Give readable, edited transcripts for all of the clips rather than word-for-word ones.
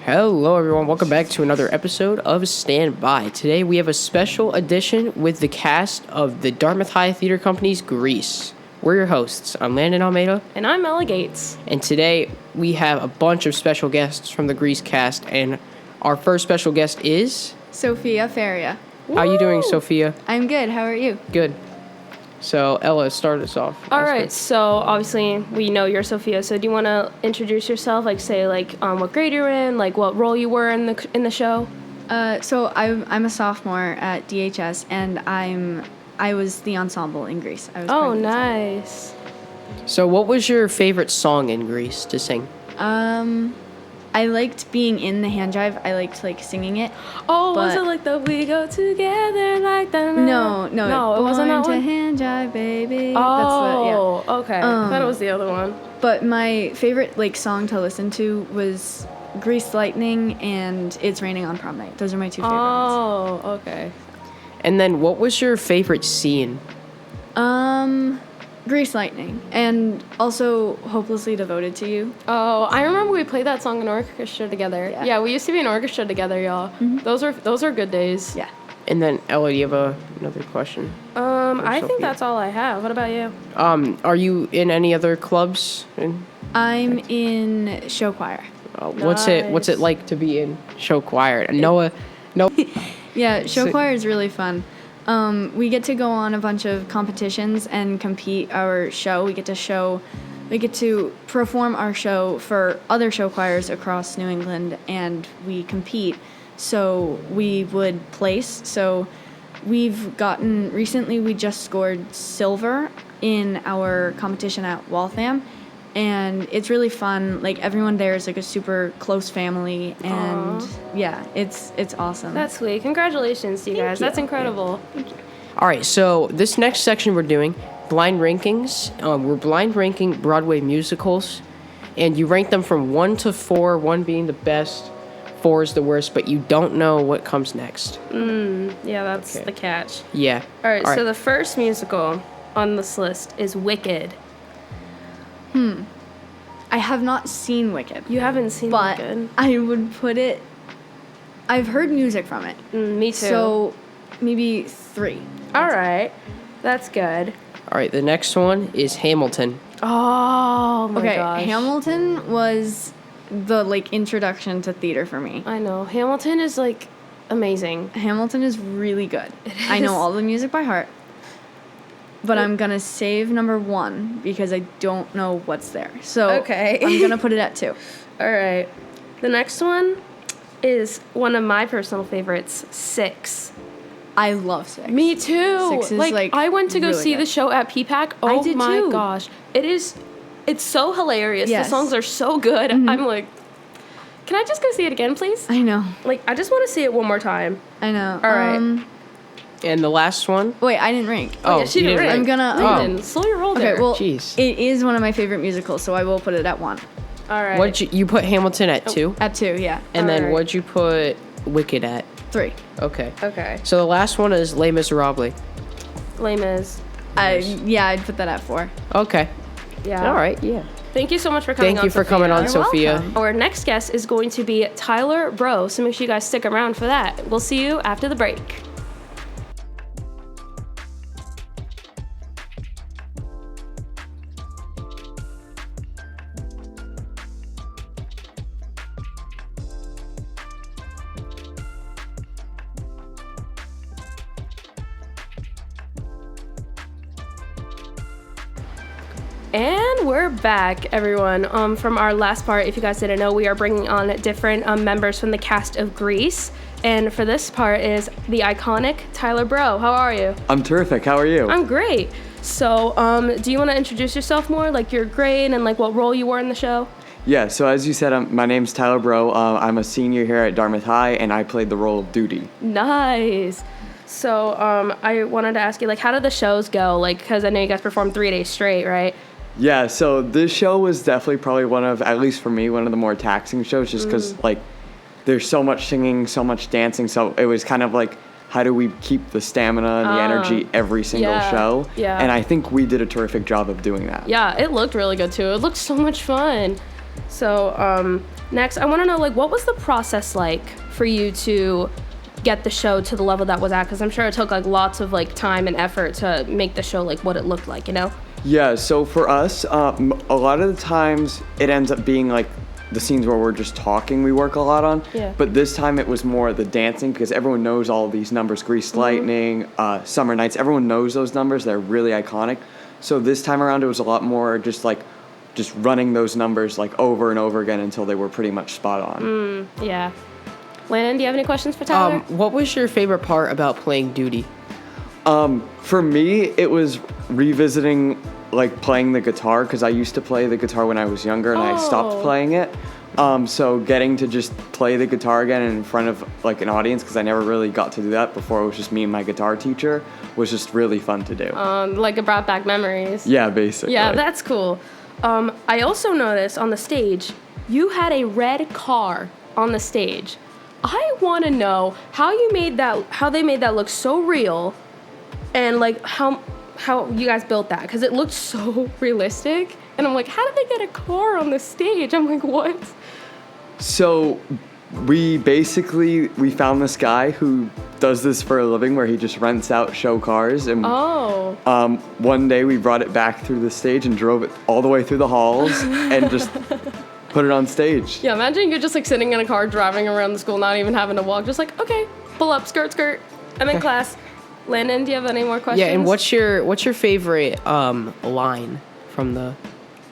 Hello, everyone. Welcome back to another episode of Stand By. Today, we have a special edition with the cast of the Dartmouth High Theater Company's Grease. We're your hosts. I'm Landon Almeida. And I'm Ella Gates. And today, we have a bunch of special guests from the Grease cast. And our first special guest is... Sophia Faria. How are you doing, Sophia? I'm good. How are you? Good. So, Ella, start us off. All right. So, obviously, we know you're Sophia. So, do you want to introduce yourself? Like, say, what grade you're in, like, what role you were in the show? So I'm a sophomore at DHS, and I was the ensemble in Grease. I was part of the ensemble. Nice. So, what was your favorite song in Grease to sing? I liked being in the hand jive. I liked singing it. Oh, was it like the "We Go Together" like that? No, it wasn't that Born one. to hand jive, baby. Oh, okay. I thought it was the other one. But my favorite song to listen to was Grease Lightning and It's Raining on Prom Night. Those are my two favorite ones. Oh, okay. And then, what was your favorite scene? Grease Lightning, and also Hopelessly Devoted to You. Oh, I remember we played that song in orchestra together. Yeah, we used to be in orchestra together, y'all. Mm-hmm. Those are good days. Yeah. And then, Ella, do you have another question? I think that's all I have. What about you? Are you in any other clubs? I'm in show choir. What's it like to be in show choir? No. Yeah, show choir is really fun. We get to go on a bunch of competitions and compete our show. We get to perform our show for other show choirs across New England, and we compete. So we would place. So recently we just scored silver in our competition at Waltham, and it's really fun. Everyone there is a super close family, and yeah, it's awesome. That's sweet. Congratulations to you guys. That's incredible. Thank you. All right, so this next section we're doing blind rankings. We're blind ranking Broadway musicals, and you rank them from 1 to 4, 1 being the best, 4 is the worst, but you don't know what comes next. Yeah, that's the catch. Yeah. All right, so the first musical on this list is Wicked. I have not seen Wicked. You haven't seen But Wicked? I would put it... I've heard music from it. Me too. So maybe 3. All right. That's good. All right, the next one is Hamilton. Oh, my gosh. Hamilton was the, introduction to theater for me. I know. Hamilton is, amazing. Hamilton is really good. I know all the music by heart. But I'm going to save number 1 because I don't know what's there. So Okay. I'm going to put it at 2. All right. The next one is one of my personal favorites, 6. I love 6. Me too. 6 is, I went to go really see good. the show at PPAC. Oh, I did my too. gosh. It's so hilarious. Yes. The songs are so good. Mm-hmm. I'm like, can I just go see it again, please? I know. I just want to see it one more time. I know. All right. And the last one? Wait, I didn't rank. Yeah, she you didn't rank. I'm gonna... Landon, slow your roll there. Okay, well, Jeez. it is one of my favorite musicals, so I will put it at 1. All right. What'd you put Hamilton at 2? At 2, yeah. And then Alright. what'd you put Wicked at? 3. Okay. Okay. So the last one is Les Miserables. Les Mis. Yeah, I'd put that at 4. Okay. Yeah. All right, yeah. Thank you so much for coming on, Thank you for Sophia. coming on, You're Sophia. welcome. Our next guest is going to be Tyler Bro, so make sure you guys stick around for that. We'll see you after the break. And we're back, everyone. From our last part, if you guys didn't know, we are bringing on different members from the cast of Grease. And for this part is the iconic Tyler Bro. How are you? I'm terrific. How are you? I'm great. So, do you want to introduce yourself more, your grade and what role you were in the show? Yeah, so as you said, my name's Tyler Bro. I'm a senior here at Dartmouth High, and I played the role of Duty. Nice. So, I wanted to ask you, how did the shows go? Because I know you guys performed 3 days straight, right? Yeah, so this show was definitely probably one of, at least for me, one of the more taxing shows, just because, there's so much singing, so much dancing, so it was kind of how do we keep the stamina and the energy every single show? Yeah. And I think we did a terrific job of doing that. Yeah, it looked really good too. It looked so much fun. So next, I want to know, like, what was the process like for you to get the show to the level that was at? Because I'm sure it took like lots of like time and effort to make the show like what it looked like, you know? Yeah, so for us, a lot of the times it ends up being like the scenes where we're just talking we work a lot on. Yeah. But this time it was more the dancing because everyone knows all these numbers, Greased Lightning, Summer Nights, everyone knows those numbers. They're really iconic. So this time around it was a lot more just running those numbers like over and over again until they were pretty much spot on. Yeah. Landon, do you have any questions for Tyler? What was your favorite part about playing Duty? For me, it was revisiting like playing the guitar because I used to play the guitar when I was younger and I stopped playing it. So getting to just play the guitar again in front of like an audience because I never really got to do that before. It was just me and my guitar teacher was just really fun to do. Like it brought back memories. Yeah, basically. Yeah, that's cool. I also noticed on the stage, you had a red car on the stage. I want to know how they made that look so real, and like how you guys built that because it looked so realistic. And I'm like, how did they get a car on the stage? I'm like, what? So we found this guy who does this for a living where he just rents out show cars. And one day we brought it back through the stage and drove it all the way through the halls and just put it on stage. Yeah, imagine you're just like sitting in a car driving around the school, not even having to walk, just like, okay, pull up, skirt, I'm in class. Landon, do you have any more questions? Yeah, and what's your favorite line from the?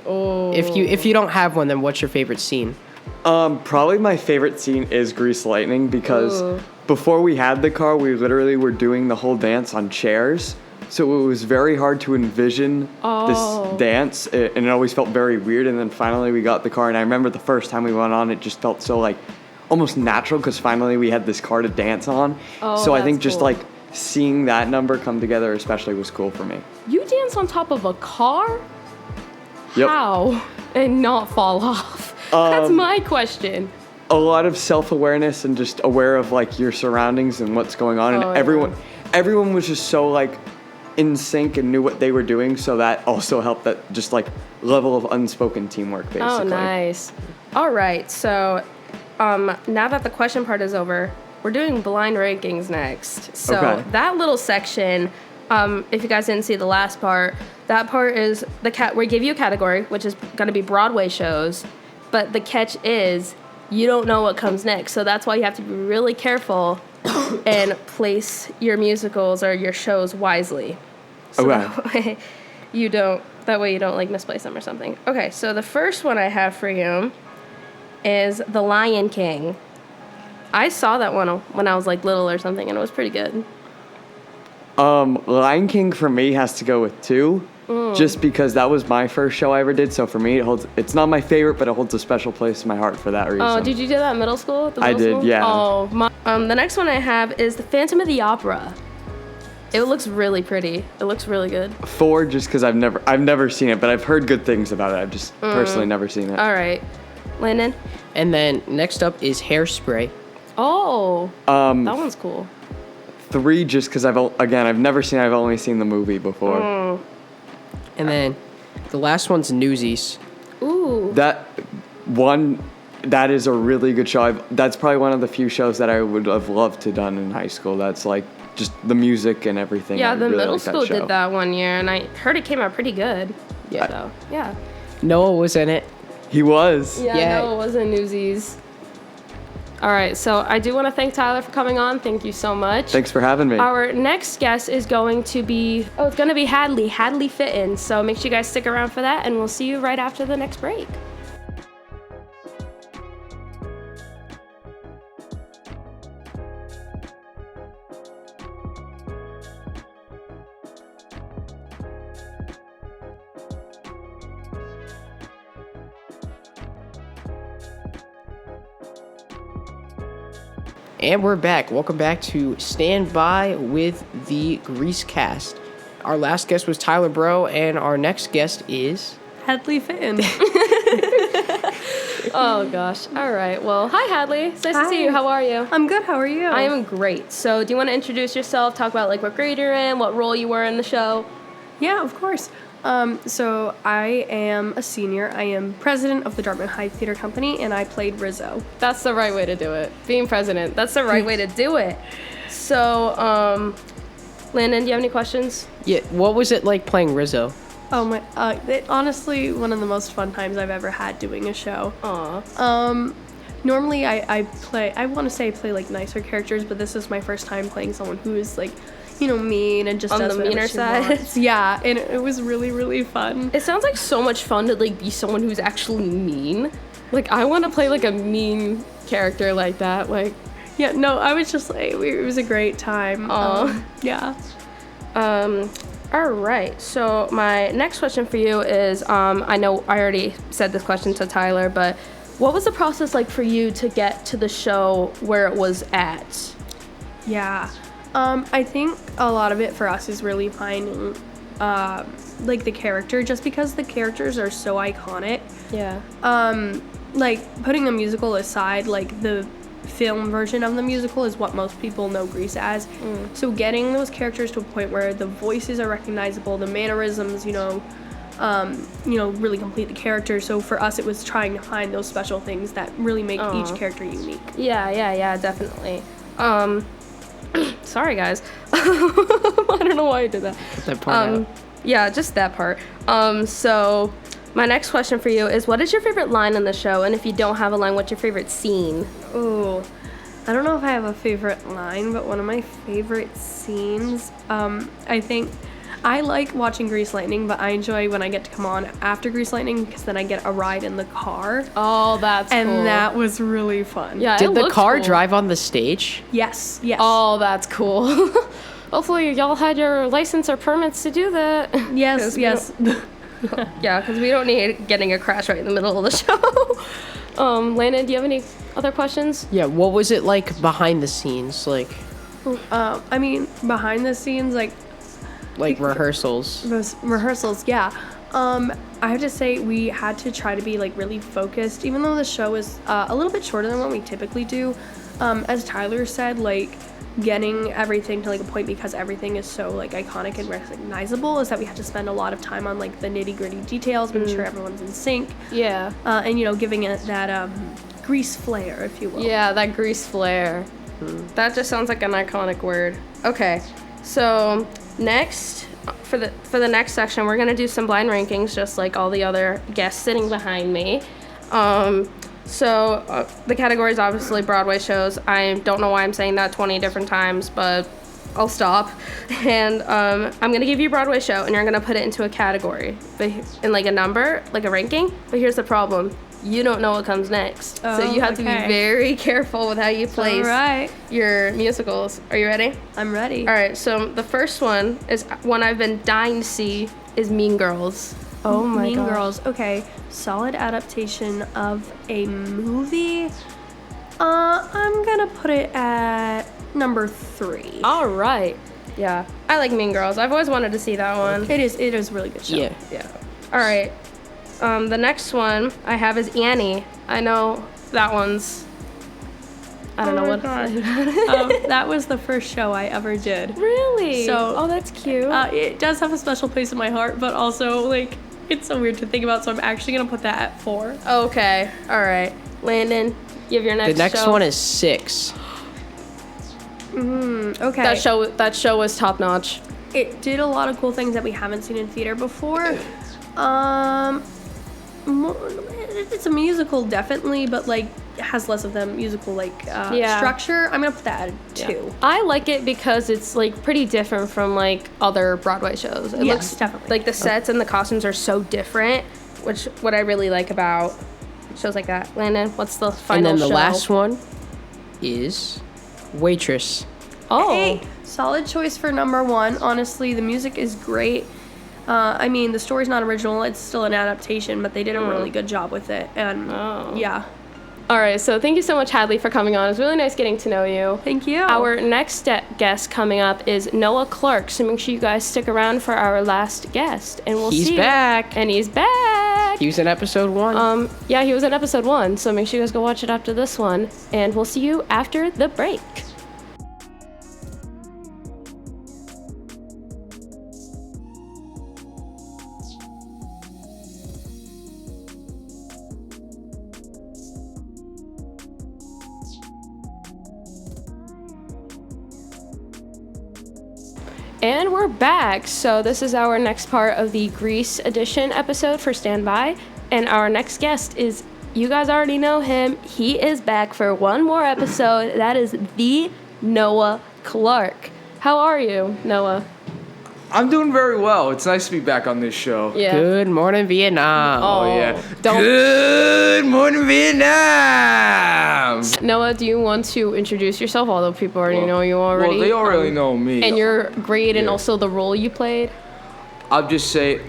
Oh. If you don't have one, then what's your favorite scene? Probably my favorite scene is Greased Lightning because before we had the car, we literally were doing the whole dance on chairs. So it was very hard to envision this dance, and it always felt very weird. And then finally we got the car, and I remember the first time we went on, it just felt so like almost natural because finally we had this car to dance on. So I think just like seeing that number come together especially was cool for me. You dance on top of a car? Yep. How? And not fall off? That's my question. A lot of self-awareness and just aware of like your surroundings and what's going on. And everyone was just so like in sync and knew what they were doing. So that also helped that just like level of unspoken teamwork basically. Oh, nice. All right. So now that the question part is over, we're doing blind rankings next. So that little section, if you guys didn't see the last part, that part is we give you a category, which is going to be Broadway shows, but the catch is you don't know what comes next. So that's why you have to be really careful and place your musicals or your shows wisely. So that way you don't like misplace them or something. Okay, so the first one I have for you is The Lion King. I saw that one when I was like little or something, and it was pretty good. Lion King for me has to go with 2, just because that was my first show I ever did. So for me, it's not my favorite, but it holds a special place in my heart for that reason. Oh, did you do that in middle school? I did, yeah. Oh, the next one I have is The Phantom of the Opera. It looks really pretty. It looks really good. 4, just because I've never seen it, but I've heard good things about it. I've just personally never seen it. All right, Landon. And then next up is Hairspray. Oh, that one's cool. 3, just because I've never seen it. I've only seen the movie before. And then the last one's Newsies. Ooh. That is a really good show. That's probably one of the few shows that I would have loved to done in high school. That's like just the music and everything. Yeah, the really middle like school did that one year, and I heard it came out pretty good. Yeah. So, yeah. Noah was in it. He was. Yeah. Noah was in Newsies. All right, so I do want to thank Tyler for coming on. Thank you so much. Thanks for having me. Our next guest is going to be Hadley Fitton. So make sure you guys stick around for that, and we'll see you right after the next break. And we're back. Welcome back to Stand By with the Grease Cast. Our last guest was Tyler Bro, and our next guest is Hadley Fitton. Oh gosh. All right. Well, hi Hadley. It's nice to see you. How are you? I'm good. How are you? I am great. So, do you want to introduce yourself? Talk about like what grade you're in, what role you were in the show? Yeah, of course. So I am a senior. I am president of the Dartmouth High Theater Company, and I played Rizzo. That's the right way to do it. Being president, that's the right way to do it. So, Landon, do you have any questions? Yeah, what was it like playing Rizzo? Oh my! Honestly, one of the most fun times I've ever had doing a show. Aw. Normally I play. I want to say I play like nicer characters, but this is my first time playing someone who is like, mean and just On does the whatever meaner she side? wants. Yeah, and it was really, really fun. It sounds like so much fun to like be someone who's actually mean. Like I want to play like a mean character like that. Like, Yeah, no, I was just like, it was a great time. Aw. Yeah. all right. So my next question for you is, I know I already said this question to Tyler, but what was the process like for you to get to the show where it was at? Yeah. I think a lot of it for us is really finding, like the character, just because the characters are so iconic. Yeah. Like putting the musical aside, like the film version of the musical is what most people know Grease as. So getting those characters to a point where the voices are recognizable, the mannerisms, really complete the character. So for us, it was trying to find those special things that really make each character unique. Yeah, definitely. Sorry guys. I don't know why I did that. That part out. Yeah, just that part. So my next question for you is, what is your favorite line in the show? And if you don't have a line, what's your favorite scene? Ooh, I don't know if I have a favorite line, but one of my favorite scenes, I think I like watching Grease Lightning, but I enjoy when I get to come on after Grease Lightning because then I get a ride in the car. Oh, that's And cool. that was really fun. Yeah, Did it the looks car cool. drive on the stage? Yes. Oh, that's cool. Hopefully y'all had your license or permits to do that. 'Cause we Yeah, because we don't need getting a crash right in the middle of the show. Landon, do you have any other questions? Yeah, what was it like behind the scenes? Like I mean, behind the scenes, like rehearsals? those rehearsals, yeah. I have to say we had to try to be like really focused, even though the show is a little bit shorter than what we typically do. As Tyler said, like getting everything to like a point because everything is so like iconic and recognizable is that we had to spend a lot of time on like the nitty-gritty details, making sure everyone's in sync, Yeah. and giving it that grease flair, if you will. Yeah, that grease flare. That just sounds like an iconic word. Okay, so next, for the next section, we're gonna do some blind rankings, just like all the other guests sitting behind me. So the category is obviously Broadway shows. I don't know why I'm saying that 20 different times, but I'll stop. And I'm gonna give you a Broadway show, and you're gonna put it into a category, in like a number, like a ranking. But here's the problem: you don't know what comes next, so you have to be very careful with how you place your musicals. Are you ready? I'm ready. All right. So the first one is one I've been dying to see is Mean Girls. Oh my Mean Girls. Okay, solid adaptation of a movie. I'm gonna put it at number 3. All right. Yeah, I like Mean Girls. I've always wanted to see that one. It is a really good show. Yeah. All right. The next one I have is Annie. I know that one's. I don't know what. That was the first show I ever did. Really? So, that's cute. It does have a special place in my heart, but also like it's so weird to think about. So I'm actually gonna put that at 4. Okay. All right. Landon, you have your next. The next show. one is 6. Okay. That show was top notch. It did a lot of cool things that we haven't seen in theater before. It's a musical, definitely, but like it has less of the musical structure. I'm gonna put that at 2. Yeah. I like it because it's like pretty different from like other Broadway shows. It looks definitely. like the sets and the costumes are so different, which what I really like about shows like that. Landon, what's the final And then the show? last one is Waitress. Oh. Hey, solid choice for number 1. Honestly, the music is great. I mean, the story's not original. It's still an adaptation, but they did a really good job with it. And yeah. All right, so thank you so much, Hadley, for coming on. It was really nice getting to know you. Thank you. Our next guest coming up is Noah Clark, so make sure you guys stick around for our last guest, and we'll see. He's back. And he's back. He was in episode 1. Yeah, he was in episode 1, so make sure you guys go watch it after this one, and we'll see you after the break. And we're back. So this is our next part of the Grease edition episode for Standby. And our next guest is, you guys already know him. He is back for one more episode. That is the Noah Clark. How are you, Noah? I'm doing very well. It's nice to be back on this show. Yeah. Good morning, Vietnam. Oh yeah. Don't- Good morning, Vietnam. Noah, do you want to introduce yourself? Although people already know you already. Well, they already know me. And your grade and Yeah. also the role you played. I'll just say,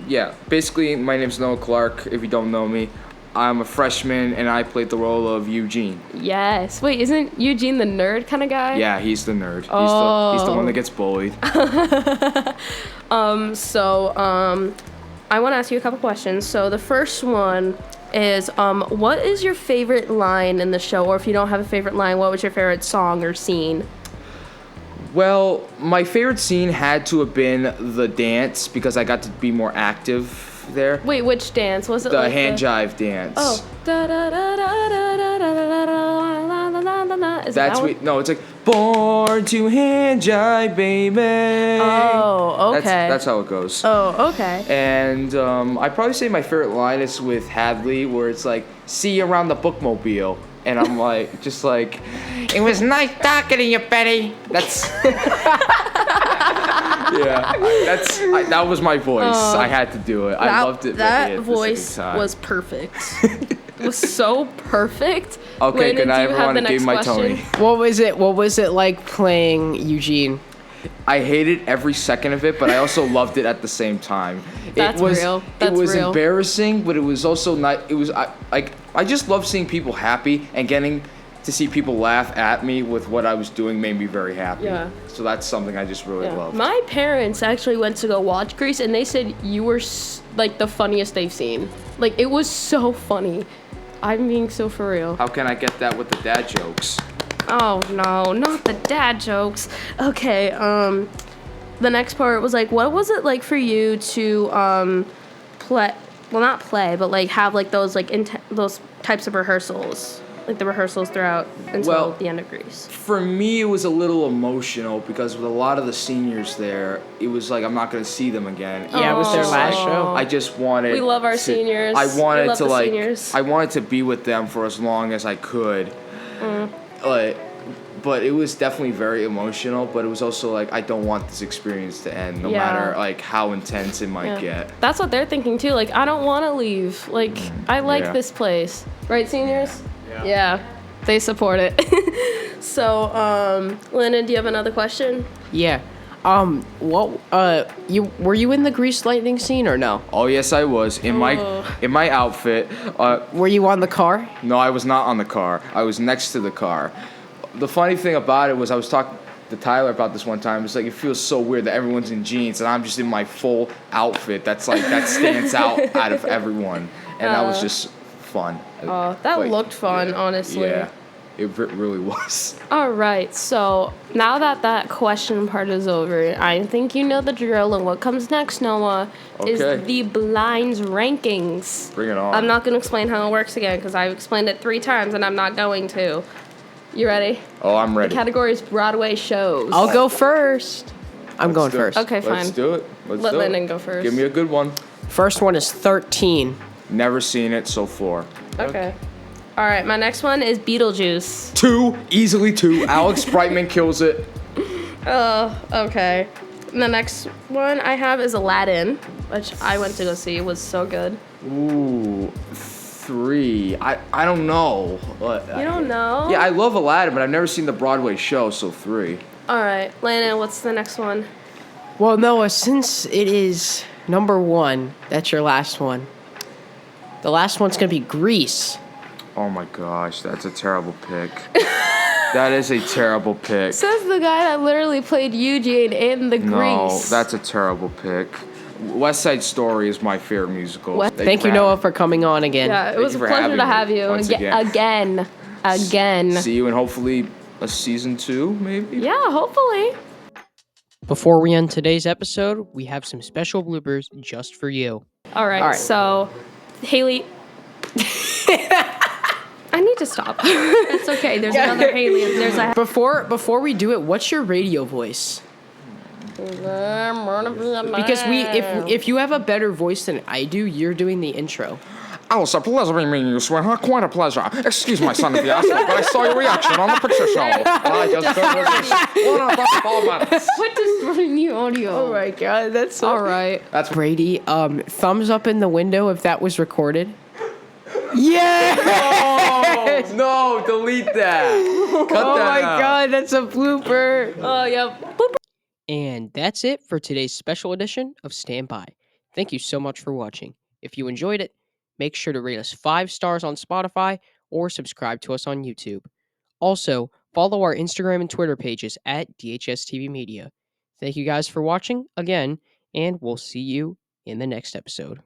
yeah. Basically, my name's Noah Clark. If you don't know me, I'm a freshman and I played the role of Eugene. Yes. Wait, isn't Eugene the nerd kind of guy? Yeah, he's the nerd. Oh. He's the one that gets bullied. I want to ask you a couple questions. So the first one is, what is your favorite line in the show? Or if you don't have a favorite line, what was your favorite song or scene? Well, my favorite scene had to have been the dance because I got to be more active there. Wait, which dance? Was it The like hand jive dance. Oh. Da, da, da, da, da, da, da, da, da, da, da, da, da. Is That's that what, no, it's like born to hand jive, baby. Oh, okay. That's how it goes. Oh, okay. And I'd probably say my favorite line is with Hadley, where it's like, "See you around the bookmobile," and I'm like, just like, "It was nice talking to you, Betty." That's yeah. That was my voice. I had to do it. I loved it. That at the voice same time. was perfect. It was so perfect. Okay, Landon, good do night, you have everyone. the And give next my question? Tony. What was it like playing Eugene? I hated every second of it, but I also loved it at the same time. That's real. That's it was real. embarrassing, but it was also not. It was I just love seeing people happy, and getting to see people laugh at me with what I was doing made me very happy. Yeah. So that's something I just really loved. My parents actually went to go watch Grease, and they said you were like the funniest they've seen. Like, it was so funny. I'm being so for real. How can I get that with the dad jokes? Oh no, not the dad jokes. Okay, the next part was like, what was it like for you to play? Well, not play, but like have like those like those types of rehearsals, like the rehearsals throughout until the end of Grease. For me, it was a little emotional because with a lot of the seniors there, it was like I'm not gonna see them again. Yeah, it was their just last like, show. I just wanted. We love our to- seniors. I We wanted love to the like. seniors. I wanted to be with them for as long as I could. But it was definitely very emotional. But it was also like I don't want this experience to end, no Yeah. matter like how intense it might get. That's what they're thinking too. Like, I don't want to leave. Like, I like Yeah. this place. Right, seniors? Yeah. They support it. So, Lennon, do you have another question? Yeah. Were you in the Grease Lightning scene or no? Oh yes, I was in my outfit. Were you on the car? No, I was not on the car. I was next to the car. The funny thing about it was I was talking to Tyler about this one time. It's like it feels so weird that everyone's in jeans and I'm just in my full outfit. That's like that stands out of everyone, and that was just fun. That But, looked fun, yeah, honestly. Yeah, it really was. All right, so now that question part is over, I think you know the drill, and what comes next, Noah, is Okay. the blinds rankings. Bring it on. I'm not going to explain how it works again, because I've explained it 3 times, and I'm not going to. You ready? Oh, I'm ready. Category is Broadway shows. I'll go first. I'm going Let's do it. first. Okay, fine. Let's do it. Let's Let do Lennon it. go first. Give me a good one. First one is 13. Never seen it so far. Okay. All right, my next one is Beetlejuice. 2, easily 2. Alex Brightman kills it. Okay. And the next one I have is Aladdin, which I went to go see. It was so good. Ooh, 3. I don't know. You don't know? Yeah, I love Aladdin, but I've never seen the Broadway show, so 3. All right, Lana, what's the next one? Well, Noah, since it is number 1, that's your last one. The last one's going to be Grease. Oh my gosh, that's a terrible pick. That is a terrible pick. Says the guy that literally played Eugene in the No, Grease. that's a terrible pick. West Side Story is my favorite musical. Thank you, Noah, for coming on again. Yeah, it was a you for pleasure having to me have you once again. See you in hopefully a season 2, maybe? Yeah, hopefully. Before we end today's episode, we have some special bloopers just for you. All right, All right. so Haley. I need to stop. It's okay. There's another Haley. There's a Before we do it, what's your radio voice? Because if you have a better voice than I do, you're doing the intro. Oh, it's a pleasure meeting you, sweetheart. Quite a pleasure. Excuse my son if you ask me, but I saw your reaction on the picture show. I just What does bring you audio? Oh my god, that's so... All right. That's Brady, thumbs up in the window if that was recorded. Yeah! No, delete that. Cut Oh that my out. god, that's a blooper. Oh, yep. And that's it for today's special edition of Stand By. Thank you so much for watching. If you enjoyed it, make sure to rate us 5 stars on Spotify or subscribe to us on YouTube. Also, follow our Instagram and Twitter pages at DHSTV Media. Thank you guys for watching again, and we'll see you in the next episode.